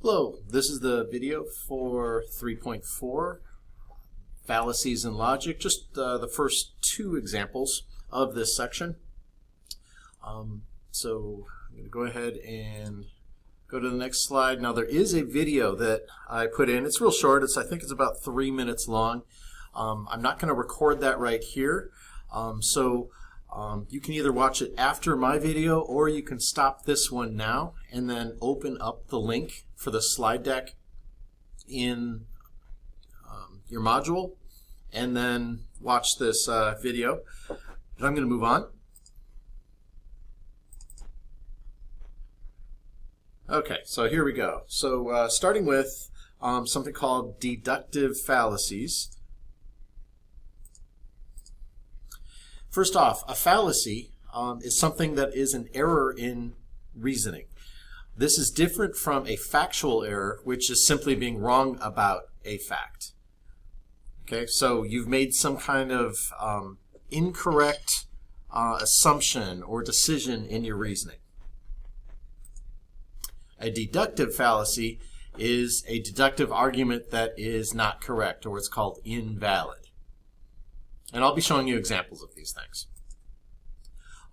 Hello, this is the video for 3.4, Fallacies in Logic, just the first two examples of this section. So I'm going to go ahead and go to the next slide. Now there is a video that I put in. It's real short. I think it's about 3 minutes long. I'm not going to record that right here. You can either watch it after my video or you can stop this one now and then open up the link for the slide deck in your module and then watch this video. But I'm going to move on. Okay, so here we go. So starting with something called deductive fallacies. First off, a fallacy is something that is an error in reasoning. This is different from a factual error, which is simply being wrong about a fact. Okay, so you've made some kind of incorrect assumption or decision in your reasoning. A deductive fallacy is a deductive argument that is not correct, or it's called invalid. And I'll be showing you examples of these things.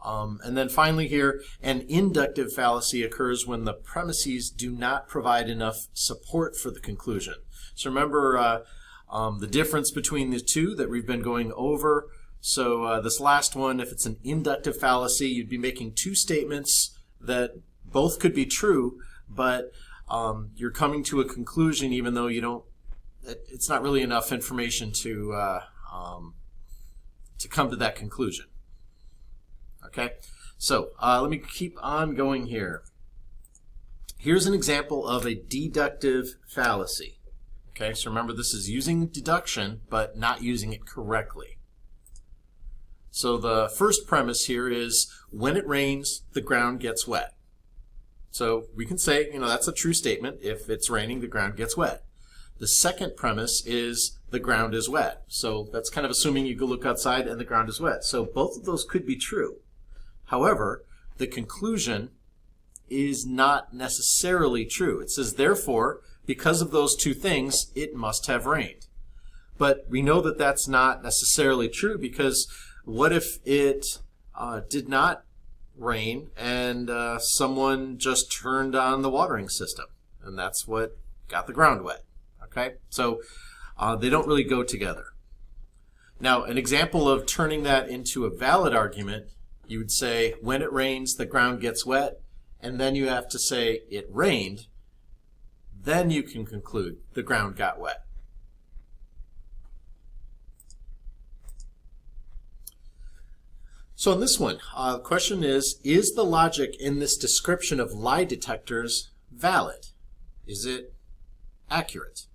And then finally here, an inductive fallacy occurs when the premises do not provide enough support for the conclusion. So remember the difference between the two that we've been going over. So this last one, if it's an inductive fallacy, you'd be making two statements that both could be true, but you're coming to a conclusion even though you don't, it's not really enough information to come to that conclusion. Okay, so let me keep on going here. Here's an example of a deductive fallacy. Okay, so remember this is using deduction but not using it correctly. So the first premise here is when it rains, the ground gets wet. So we can say, that's a true statement. If it's raining, the ground gets wet. The second premise is the ground is wet. So that's kind of assuming you go look outside and the ground is wet. So both of those could be true. However, the conclusion is not necessarily true. It says, therefore, because of those two things, it must have rained. But we know that that's not necessarily true, because what if it did not rain and someone just turned on the watering system, and that's what got the ground wet? Okay, so they don't really go together. Now, an example of turning that into a valid argument, you would say when it rains, the ground gets wet, and then you have to say it rained. Then you can conclude the ground got wet. So in this one, the question is the logic in this description of lie detectors valid? Is it accurate?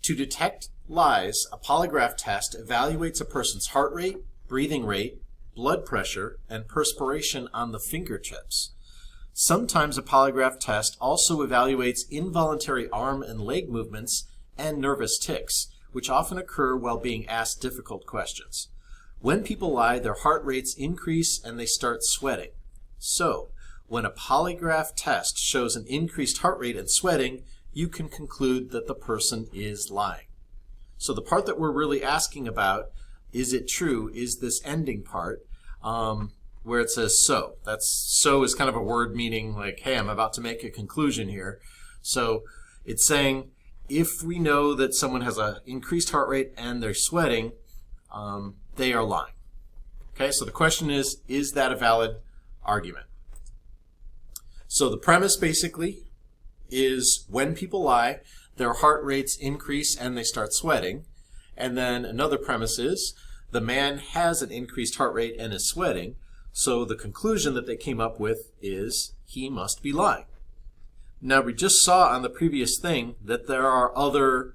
To detect lies, a polygraph test evaluates a person's heart rate, breathing rate, blood pressure, and perspiration on the fingertips. Sometimes a polygraph test also evaluates involuntary arm and leg movements and nervous tics, which often occur while being asked difficult questions. When people lie, their heart rates increase and they start sweating. So, when a polygraph test shows an increased heart rate and sweating, you can conclude that the person is lying. So the part that we're really asking about, is it true, is this ending part where it says so. So is kind of a word meaning like, hey, I'm about to make a conclusion here. So it's saying if we know that someone has an increased heart rate and they're sweating, they are lying. Okay, so the question is that a valid argument? So the premise basically is when people lie, their heart rates increase and they start sweating. And then another premise is the man has an increased heart rate and is sweating. So the conclusion that they came up with is he must be lying. Now we just saw on the previous thing that there are other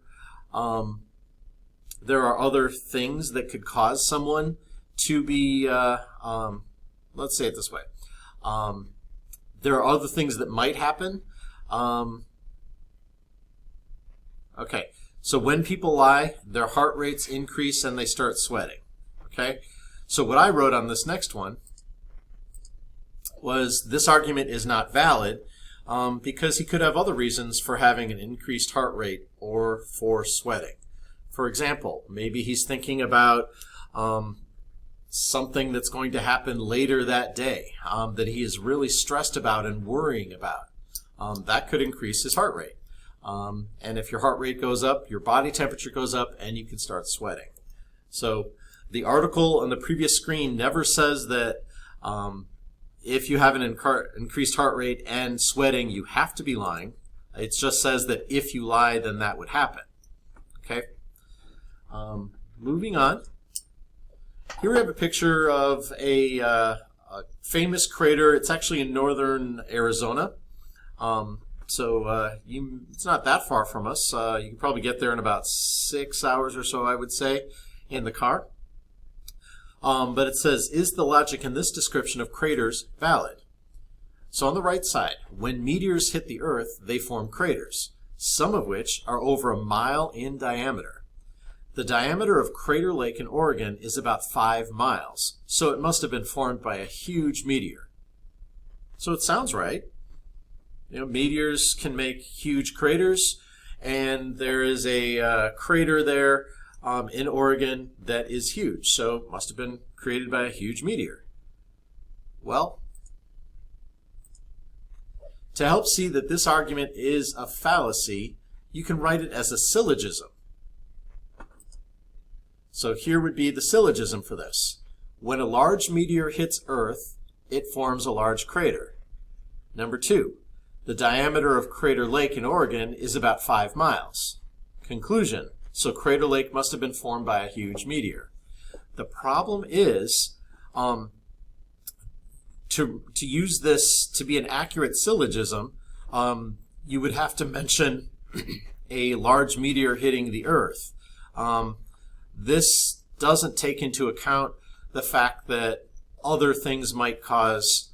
things that could cause someone to be, let's say it this way. There are other things that might happen. Okay, so when people lie, their heart rates increase and they start sweating. Okay, so what I wrote on this next one was this argument is not valid because he could have other reasons for having an increased heart rate or for sweating. For example, maybe he's thinking about something that's going to happen later that day that he is really stressed about and worrying about. That could increase his heart rate. And if your heart rate goes up, your body temperature goes up, and you can start sweating. So the article on the previous screen never says that if you have an increased heart rate and sweating, you have to be lying. It just says that if you lie, then that would happen. Okay. Moving on. Here we have a picture of a famous crater. It's actually in northern Arizona. It's not that far from us. You can probably get there in about 6 hours or so, I would say, in the car. But it says, is the logic in this description of craters valid? So on the right side, when meteors hit the Earth, they form craters, some of which are over a mile in diameter. The diameter of Crater Lake in Oregon is about 5 miles, so it must have been formed by a huge meteor. So it sounds right. You know, meteors can make huge craters, and there is a crater there in Oregon that is huge, so it must have been created by a huge meteor. Well, to help see that this argument is a fallacy, you can write it as a syllogism. So here would be the syllogism for this. When a large meteor hits Earth, it forms a large crater. Number 2, the diameter of Crater Lake in Oregon is about 5 miles. Conclusion, so Crater Lake must have been formed by a huge meteor. The problem is, to use this to be an accurate syllogism, you would have to mention a large meteor hitting the Earth. This doesn't take into account the fact that other things might cause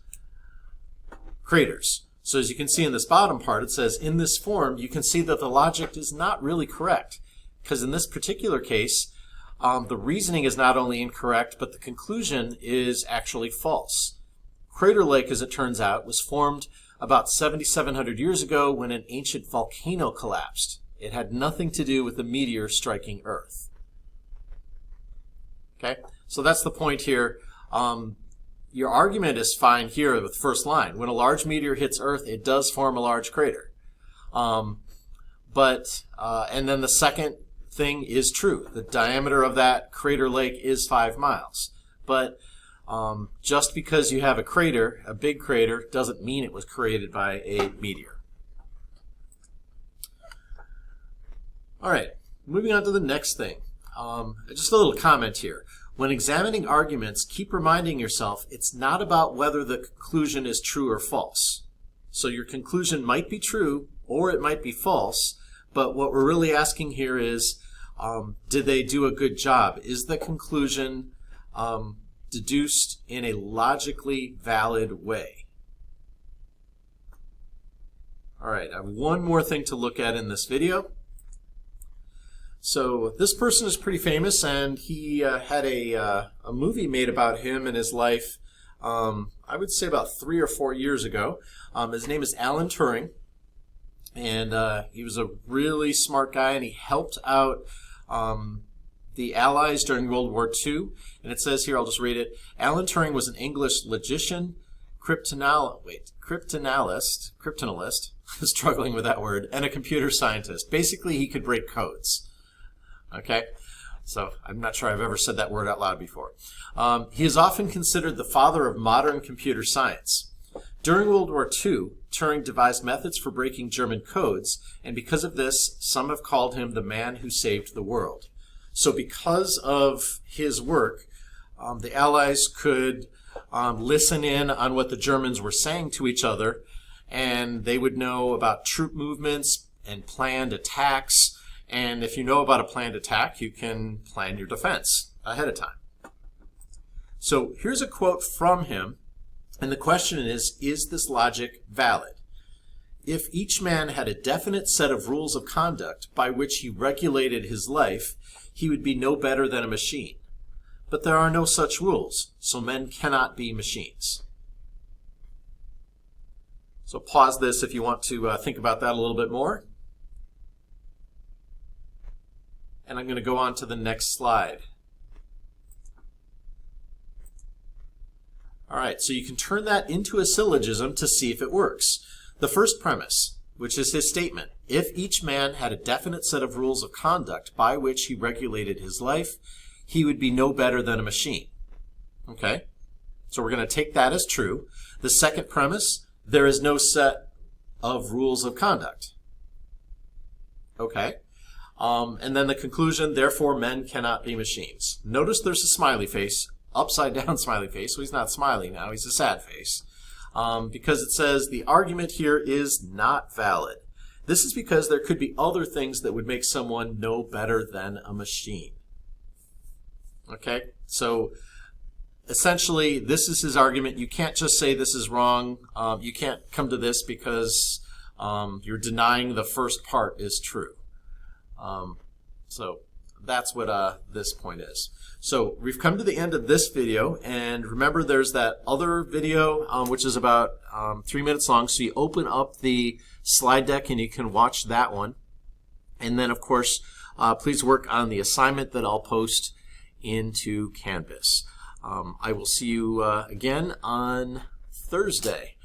craters. So as you can see in this bottom part, it says, in this form, you can see that the logic is not really correct. Because in this particular case, the reasoning is not only incorrect, but the conclusion is actually false. Crater Lake, as it turns out, was formed about 7,700 years ago when an ancient volcano collapsed. It had nothing to do with a meteor striking Earth. Okay, so that's the point here. Your argument is fine here with the first line. When a large meteor hits Earth, it does form a large crater. And then the second thing is true. The diameter of that Crater Lake is 5 miles. But just because you have a crater, a big crater, doesn't mean it was created by a meteor. All right, moving on to the next thing. Just a little comment here. When examining arguments, keep reminding yourself it's not about whether the conclusion is true or false. So your conclusion might be true or it might be false, but what we're really asking here is, did they do a good job? Is the conclusion deduced in a logically valid way? All right, I have one more thing to look at in this video. So this person is pretty famous, and he had a movie made about him and his life, I would say about 3 or 4 years ago. His name is Alan Turing, and he was a really smart guy, and he helped out the Allies during World War II. And it says here, I'll just read it, Alan Turing was an English logician, cryptanalyst, struggling with that word, and a computer scientist. Basically, he could break codes. Okay, so I'm not sure I've ever said that word out loud before. He is often considered the father of modern computer science. During World War II, Turing devised methods for breaking German codes, and because of this, some have called him the man who saved the world. So because of his work, the Allies could listen in on what the Germans were saying to each other, and they would know about troop movements and planned attacks. And if you know about a planned attack, you can plan your defense ahead of time. So here's a quote from him, and the question is this logic valid? If each man had a definite set of rules of conduct by which he regulated his life, he would be no better than a machine. But there are no such rules, so men cannot be machines. So pause this if you want to think about that a little bit more. And I'm going to go on to the next slide. All right, so you can turn that into a syllogism to see if it works. The first premise, which is his statement, if each man had a definite set of rules of conduct by which he regulated his life, he would be no better than a machine. Okay, so we're going to take that as true. The second premise, there is no set of rules of conduct. Okay, and then the conclusion, therefore men cannot be machines. Notice there's a smiley face, upside down smiley face, so he's not smiling now, he's a sad face. Because it says the argument here is not valid. This is because there could be other things that would make someone no better than a machine. Okay, so essentially this is his argument. You can't just say this is wrong. You can't come to this because you're denying the first part is true. So that's what this point is. So we've come to the end of this video, and remember there's that other video which is about 3 minutes long, so you open up the slide deck and you can watch that one. And then of course please work on the assignment that I'll post into Canvas. I will see you again on Thursday.